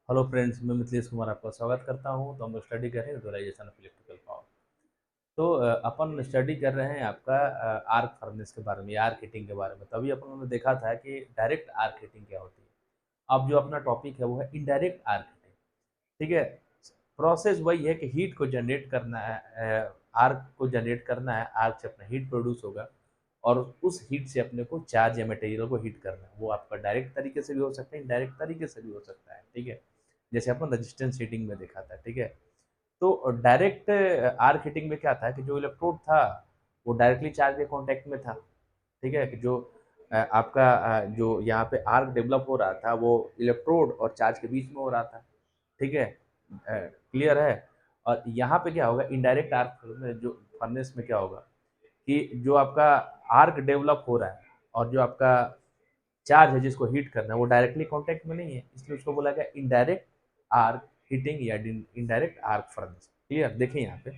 Hello friends, मैं मिथिलेश कुमार आपका स्वागत करता हूं। तो हम लोग स्टडी कर रहे हैं यूटिलाइजेशन ऑफ इलेक्ट्रिकल पावर। तो अपन स्टडी कर रहे हैं आपका आर्क फर्नेस के बारे में, आर्क हीटिंग के बारे में। तभी अपन ने देखा था कि डायरेक्ट आर्क हीटिंग क्या होती है। अब जो अपना टॉपिक है वो है इनडायरेक्ट आर्क हीटिंग। ठीक है। प्रोसेस वही है कि हीट को जनरेट करना है, आर्क को जनरेट करना है, आर्क से अपना हीट प्रोड्यूस होगा और उस हीट से अपने को चार्ज या मटेरियल को हीट करना है। वो आपका डायरेक्ट तरीके से भी हो सकता है, इनडायरेक्ट तरीके से भी हो सकता है। ठीक है। जैसे अपन रजिस्टेंस हीटिंग में देखा था। ठीक है। तो डायरेक्ट आर्क हीटिंग में क्या था कि जो इलेक्ट्रोड था वो डायरेक्टली चार्ज के कांटेक्ट में था। ठीक है। कि जो आपका जो यहाँ पे आर्क डेवलप हो रहा था वो इलेक्ट्रोड और चार्ज के बीच में हो रहा था। ठीक है। क्लियर है। और यहाँ पे क्या होगा, इनडायरेक्ट आर्क में जो फर्नेस में क्या होगा कि जो आपका आर्क डेवलप हो रहा है और जो आपका चार्ज है जिसको हीट करना है वो डायरेक्टली कांटेक्ट में नहीं है, इसलिए उसको बोला गया इनडायरेक्ट आर्क हीटिंग या इनडायरेक्ट आर्क फर्नेस। क्लियर। देखिए यहाँ पे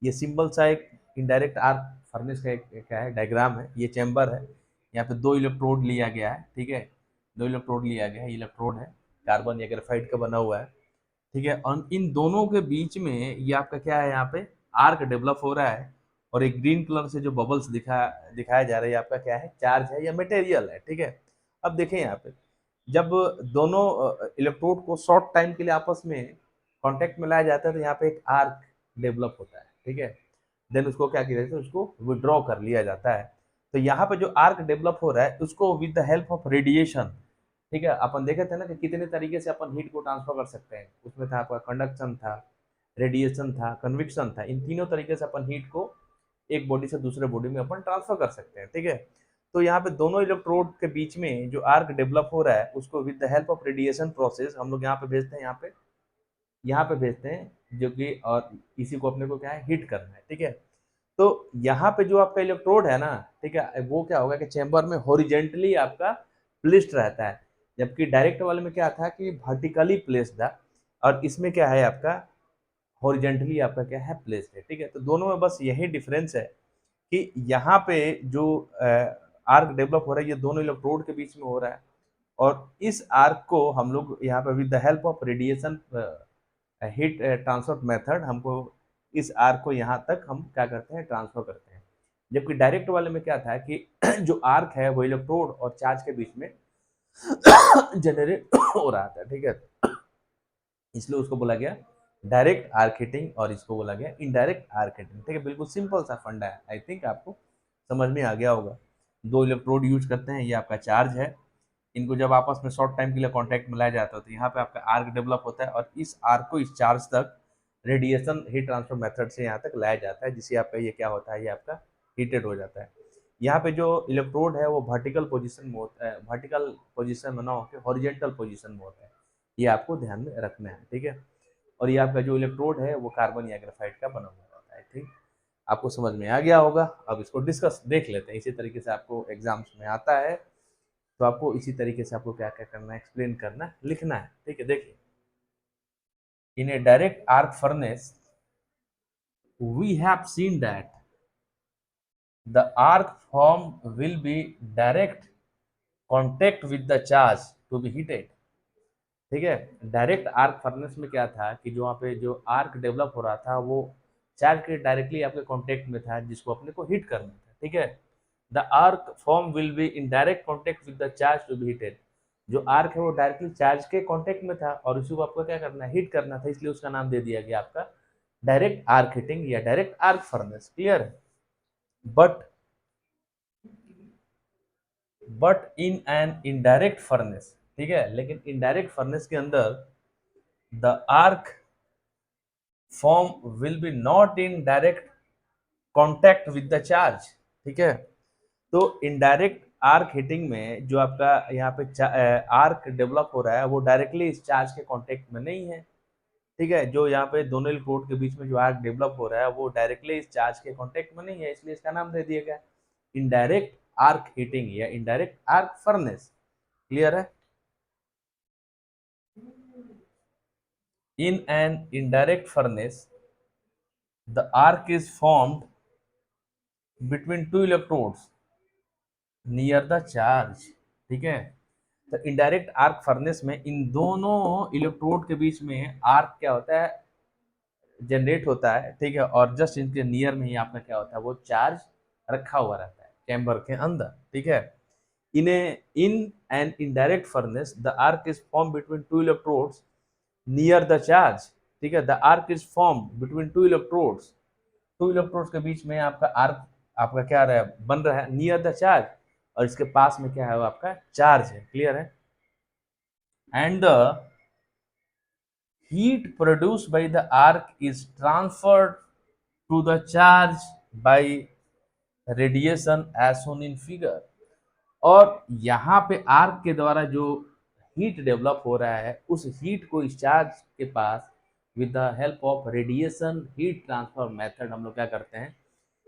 ये सिंपल सा एक इनडायरेक्ट आर्क फर्नेस का एक क्या है, डायग्राम है। ये चैम्बर है, यहाँ पे दो इलेक्ट्रोड लिया गया है। ठीक है। दो इलेक्ट्रोड लिया गया है, इलेक्ट्रोड है कार्बन या ग्रेफाइट का बना हुआ है। ठीक है। और इन दोनों के बीच में ये आपका क्या है, यहाँ पे आर्क डेवलप हो रहा है। और एक ग्रीन कलर से जो बबल्स दिखाया जा रहा है, आपका क्या है, चार्ज है या मटेरियल है। ठीक है। अब देखें यहाँ पे जब दोनों इलेक्ट्रोड को शॉर्ट टाइम के लिए आपस में कांटेक्ट में लाया जाता है तो यहाँ पे एक आर्क डेवलप होता है। ठीक है। देन उसको क्या किया जाता है, उसको विड्रॉ कर लिया जाता है। तो यहाँ पे जो आर्क डेवलप हो रहा है उसको with the help of radiation. ठीक है। अपन देखे थे ना कि कितने तरीके से अपन हीट को ट्रांसफर कर सकते हैं। उसमें था आपका कंडक्शन था, रेडिएशन था, कन्विक्शन था। इन तीनों तरीके से अपन हीट को एक बॉडी से दूसरे बॉडी में अपन ट्रांसफर कर सकते हैं। ठीक है। तो यहाँ पे दोनों इलेक्ट्रोड के बीच में जो आर्क डेवलप हो रहा है उसको with the help of radiation process हम लोग यहाँ पे भेजते हैं, यहाँ पे भेजते हैं जो कि, और इसी को अपने को क्या है, हीट करना है। ठीक है। तो यहाँ पे जो आपका इलेक्ट्रोड है ना, ठीक है, वो क्या होगा कि चेंबर में हॉरिजेंटली आपका प्लेस्ड रहता है। जबकि डायरेक्ट वाले में क्या था कि वर्टिकली प्लेस्ड था। और इसमें क्या है आपका हॉरिजेंटली आपका क्या है, प्लेस्ड है। ठीक है। तो दोनों में बस यही डिफरेंस है कि यहाँ पे जो आर्क डेवलप हो रहा है ये दोनों इलेक्ट्रोड के बीच में हो रहा है। और इस आर्क को हम लोग यहाँ पे with the help of radiation heat transfer method हमको इस आर्क को यहाँ तक हम क्या करते हैं, ट्रांसफर करते हैं। जबकि डायरेक्ट वाले में क्या था कि जो आर्क है वो इलेक्ट्रोड और चार्ज के बीच में जनरेट हो रहा था। ठीक है। इसलिए उसको बोला गया डायरेक्ट आर्क हीटिंग और इसको बोला गया इनडायरेक्ट आर्क हीटिंग। ठीक है। बिल्कुल सिंपल सा फंडा है। आई थिंक आपको समझ में आ गया होगा। दो इलेक्ट्रोड यूज करते हैं, ये आपका चार्ज है। इनको जब आपस में शॉर्ट टाइम के लिए कांटेक्ट में लाया जाता है तो यहाँ पे आपका आर्क डेवलप होता है और इस आर्क को इस चार्ज तक रेडिएशन हीट ट्रांसफर मेथड से यहाँ तक लाया जाता है, जिससे आपका ये क्या होता है, ये आपका हीटेड हो जाता है। यहाँ पे जो इलेक्ट्रोड है वो वर्टिकल पोजीशन में होता है, वर्टिकल पोजीशन में ना होकर हॉरिजेंटल पोजीशन में होता है। ये आपको ध्यान में रखना है। ठीक है। और ये आपका जो इलेक्ट्रोड है वो कार्बन या ग्रेफाइट का बना हुआ होता है। ठीक। आपको समझ में आ गया होगा। अब इसको डिस्कस देख लेते हैं। इसी तरीके से आपको एग्जाम्स में आता है तो आपको इसी तरीके से आपको क्या क्या करना है, एक्सप्लेन करना, लिखना है। ठीक है। देखिए in a direct arc furnace we have seen that the arc form will be direct contact with the charge to be heated। ठीक है। डायरेक्ट आर्क फर्नेस में क्या था कि जो वहाँ पे जो आर्क डेवलप हो रहा था वो चार्ज के डायरेक्टली आपके कांटेक्ट में था जिसको अपने को हीट करना था। ठीक है। The arc form will be in direct contact with the charge to be heated. जो आर्क है वो डायरेक्टली चार्ज के कांटेक्ट में था और उसी को आपको क्या करना है, हीट करना था, इसलिए उसका नाम दे दिया गया आपका डायरेक्ट आर्क हीटिंग या डायरेक्ट आर्क फर्नेस। क्लियर है। But in an indirect furnace, ठीक है, लेकिन इनडायरेक्ट फर्नेस के अंदर the arc form will B not in direct contact with the charge. ठीक है। तो इनडायरेक्ट आर्क हीटिंग में जो आपका यहाँ पे आर्क डेवलप हो रहा है वो डायरेक्टली इस चार्ज के कांटेक्ट में नहीं है। ठीक है। जो यहाँ पे दोनों इलेक्ट्रोड के बीच में जो आर्क डेवलप हो रहा है वो डायरेक्टली इस चार्ज के कांटेक्ट में नहीं है, इसलिए इसका नाम दे दिया गया इनडायरेक्ट आर्क हीटिंग या इनडायरेक्ट आर्क फर्नेस। क्लियर है। In an indirect furnace, the arc is formed between two electrodes near the charge। ठीक है। तो इनडायरेक्ट आर्क फर्नेस में इन दोनों इलेक्ट्रोड के बीच में आर्क क्या होता है, जनरेट होता है, ठीक है, और जस्ट इनके नियर में ही आपका क्या होता है, वो चार्ज रखा हुआ रहता है चैम्बर के अंदर, ठीक है। In an indirect furnace the arc is form between two electrodes near the charge, ठीक है, the arc is form between two electrodes के बीच में आपका आर्क आपका क्या रहा है, बन रहा है नियर द चार्ज, और इसके पास में क्या है, वो आपका चार्ज है, क्लियर है। And the heat produced by the arc is transferred to the charge by radiation as shown in figure। और यहाँ पे आर्क के द्वारा जो हीट डेवलप हो रहा है, उस हीट को इस चार्ज के पास with the help of radiation heat transfer method हम लोग क्या करते हैं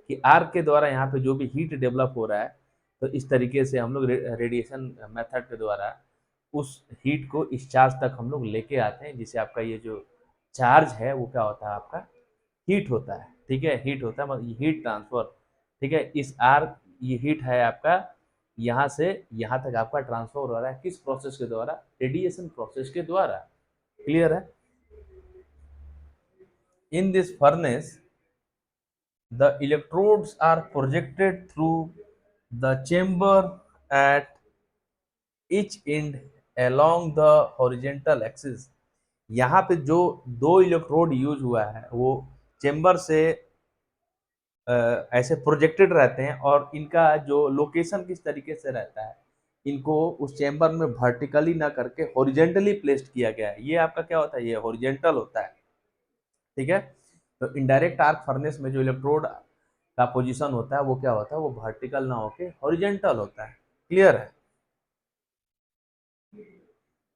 कि आर्क के द्वारा यहाँ पे जो भी हीट डेवलप हो रहा है, तो इस तरीके से हम लोग रेडिएशन मेथड के द्वारा उस हीट को इस चार्ज तक हम लोग लेके आते हैं, जिससे आपका ये जो चार्ज है वो क्या होता है, आपका हीट होता है, ठीक है, हीट होता है, मतलब हीट ट्रांसफर, ठीक है। इस आर्क ये हीट है आपका यहाँ से यहाँ तक आपका ट्रांसफर हो रहा है, किस प्रोसेस के द्वारा, रेडिएशन प्रोसेस के द्वारा, क्लियर है। In this furnace the electrodes are projected through the chamber at each end along the horizontal axis। यहाँ पे जो दो इलेक्ट्रोड यूज हुआ है वो चेम्बर से ऐसे प्रोजेक्टेड रहते हैं, और इनका जो लोकेशन किस तरीके से रहता है, इनको उस चेम्बर में वर्टिकली ना करके हॉरिजेंटली प्लेस्ड किया गया है। ये आपका क्या होता है, ये हॉरिजेंटल होता है, ठीक है। तो इनडायरेक्ट आर्क फर्नेस में जो इलेक्ट्रोड का पोजीशन होता है वो क्या होता है, वो वर्टिकल ना होके हॉरिजेंटल होता है, क्लियर है।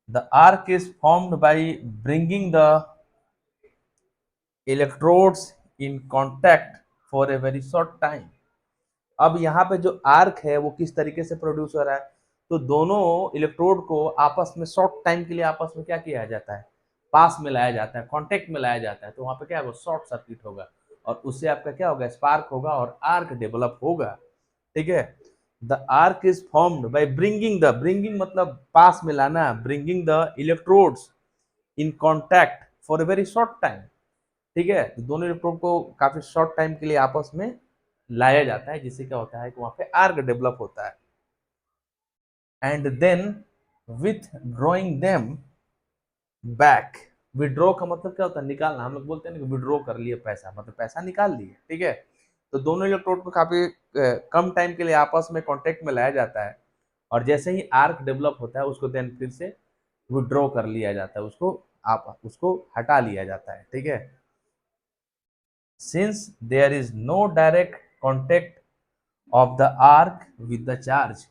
The arc is formed by bringing the electrodes in contact for a very short time. अब यहाँ पे जो आर्क है वो किस तरीके से प्रोड्यूस हो रहा है, तो दोनों इलेक्ट्रोड को आपस में शॉर्ट टाइम के लिए आपस में क्या किया जाता है, पास में लाया जाता है, कांटेक्ट में लाया जाता है, तो वहां पे क्या होगा, शॉर्ट सर्किट होगा, और उससे आपका क्या होगा, स्पार्क होगा और आर्क डेवलप होगा, ठीक है। The arc is formed by bringing मतलब पास में लाना, bringing the electrodes in contact for a very short time, ठीक है। तो दोनों इलेक्ट्रोड को काफी शॉर्ट टाइम के लिए आपस में लाया जाता है, जिससे क्या होता है कि वहां पे आर्क डेवलप होता है। And then withdrawing them back, withdraw का मतलब क्या होता है, निकालना, हम लोग बोलते हैं ना कि विड्रॉ कर लिए पैसा, मतलब पैसा निकाल लिए, ठीक है। तो दोनों इलेक्ट्रोड को काफी कम टाइम के लिए आपस में कांटेक्ट में लाया जाता है, और जैसे ही आर्क डेवलप होता है उसको देन फिर से विड्रॉ कर लिया जाता है, उसको हटा लिया जाता है, ठीक है। Since there is no direct contact of the arc with the charge,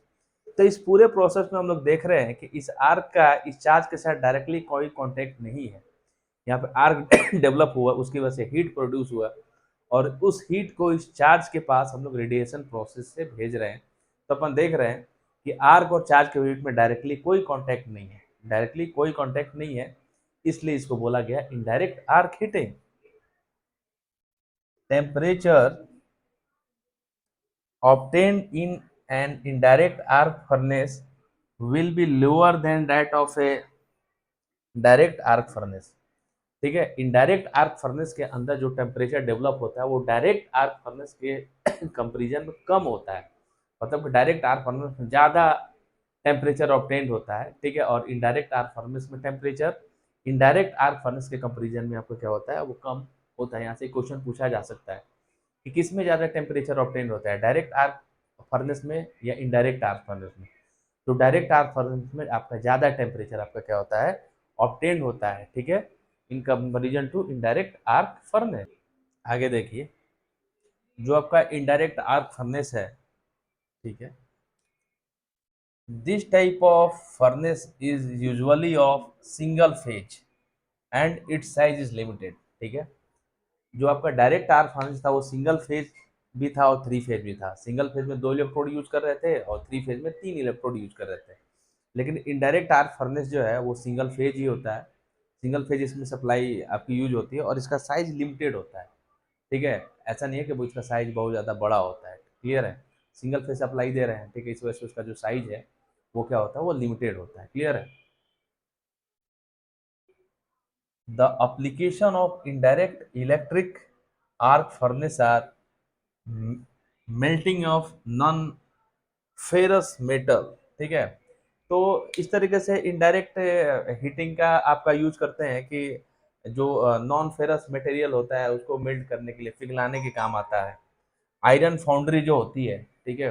तो इस पूरे प्रोसेस में हम लोग देख रहे हैं कि इस आर्क का इस चार्ज के साथ डायरेक्टली कोई कांटेक्ट नहीं है। यहाँ पे आर्क डेवलप हुआ, उसकी वजह से हीट प्रोड्यूस हुआ, और उस हीट को इस चार्ज के पास हम लोग रेडिएशन प्रोसेस से भेज रहे हैं। तो अपन देख रहे हैं कि आर्क और चार्ज के बीच में डायरेक्टली कोई कांटेक्ट नहीं है, इसलिए इसको बोला गया indirect arc heating. Temperature obtained in an indirect arc furnace will be lower than that of a direct arc furnace, ठीक है। इनडायरेक्ट आर्क फर्नेस के अंदर जो टेम्परेचर डेवलप होता है वो डायरेक्ट आर्क फर्नेस के कंपेरिजन में कम होता है, मतलब डायरेक्ट आर्क फर्नेस में ज़्यादा टेम्परेचर ऑब्टेन्ड होता है, ठीक है, और इनडायरेक्ट आर्क फर्नेस में टेम्परेचर इनडायरेक्ट आर्क फर्नेस के कंपेरिजन में आपको क्या होता है, वो कम होता है। यहाँ से क्वेश्चन पूछा जा सकता है कि किस में ज़्यादा टेम्परेचर ऑब्टेन होता है, डायरेक्ट आर्क फर्नेस में या इनडायरेक्ट आर्क फर्नेस में। तो डायरेक्ट आर्क फर्नेस में आपका ज़्यादा टेम्परेचर आपका क्या होता है, ऑब्टेन होता है, ठीक है, in comparison to indirect arc furnace. आगे देखिए, जो आपका इनडायरेक्ट आर्क फर्नेस है, ठीक है, this type of furnace is usually of single phase and it's size is limited, ठीक है। जो आपका डायरेक्ट आर्क फर्नेस था वो सिंगल फेज भी था और थ्री फेज भी था। सिंगल फेज में दो इलेक्ट्रोड यूज कर रहे थे और थ्री फेज में तीन इलेक्ट्रोड यूज कर रहे थे। लेकिन इनडायरेक्ट आर्क फर्नेस जो है वो सिंगल फेज ही होता है, सिंगल फेज इसमें सप्लाई आपकी यूज होती है, और इसका साइज लिमिटेड होता है, ठीक है। ऐसा नहीं है कि वो इसका साइज बहुत ज़्यादा बड़ा होता है, क्लियर है। सिंगल फेज सप्लाई दे रहे हैं, ठीक है, इस वजह से उसका जो साइज है वो क्या होता है, वो लिमिटेड होता है। क्लियर है? The application of indirect electric arc furnace are melting of non ferrous metal. ठीक है, तो इस तरीके से इनडायरेक्ट हीटिंग का आपका यूज करते हैं कि जो नॉन फेरस मटेरियल होता है उसको मेल्ट करने के लिए, पिघलाने के काम आता है। आयरन फाउंड्री जो होती है, ठीक है,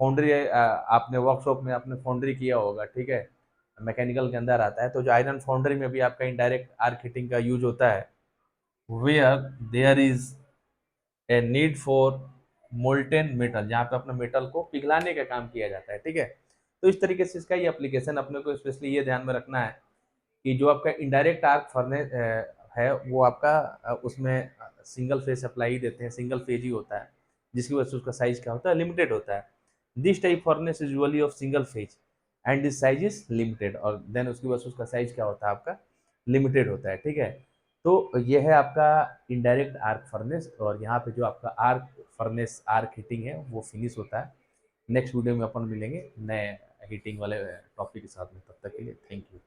फाउंड्री आपने वर्कशॉप में आपने फाउंड्री किया होगा, ठीक है, मैकेनिकल के अंदर आता है। तो जो आयरन फाउंड्री में भी आपका इनडायरेक्ट आर्क हीटिंग का यूज होता है, where there is a need for molten metal, जहाँ पे अपने मेटल को पिघलाने का काम किया जाता है। ठीक है, तो इस तरीके से इसका ये एप्लीकेशन अपने को स्पेशली ये ध्यान में रखना है कि जो आपका इनडायरेक्ट आर्क फर्नेस है वो आपका उसमें सिंगल फेज सप्लाई ही देते हैं, सिंगल फेज ही होता है, जिसकी वजह से उसका साइज क्या होता है, लिमिटेड होता है। This type furnace is usually of single phase and this size is limited, और देन उसकी वजह से उसका साइज क्या होता है, आपका लिमिटेड होता है। ठीक है, तो ये है आपका इनडायरेक्ट आर्क फर्नेस, और यहाँ पे जो आपका आर्क फर्नेस आर्क हीटिंग है वो फिनिश होता है। नेक्स्ट वीडियो में अपन मिलेंगे नए हीटिंग वाले टॉपिक के साथ में, तब तक के लिए थैंक यू।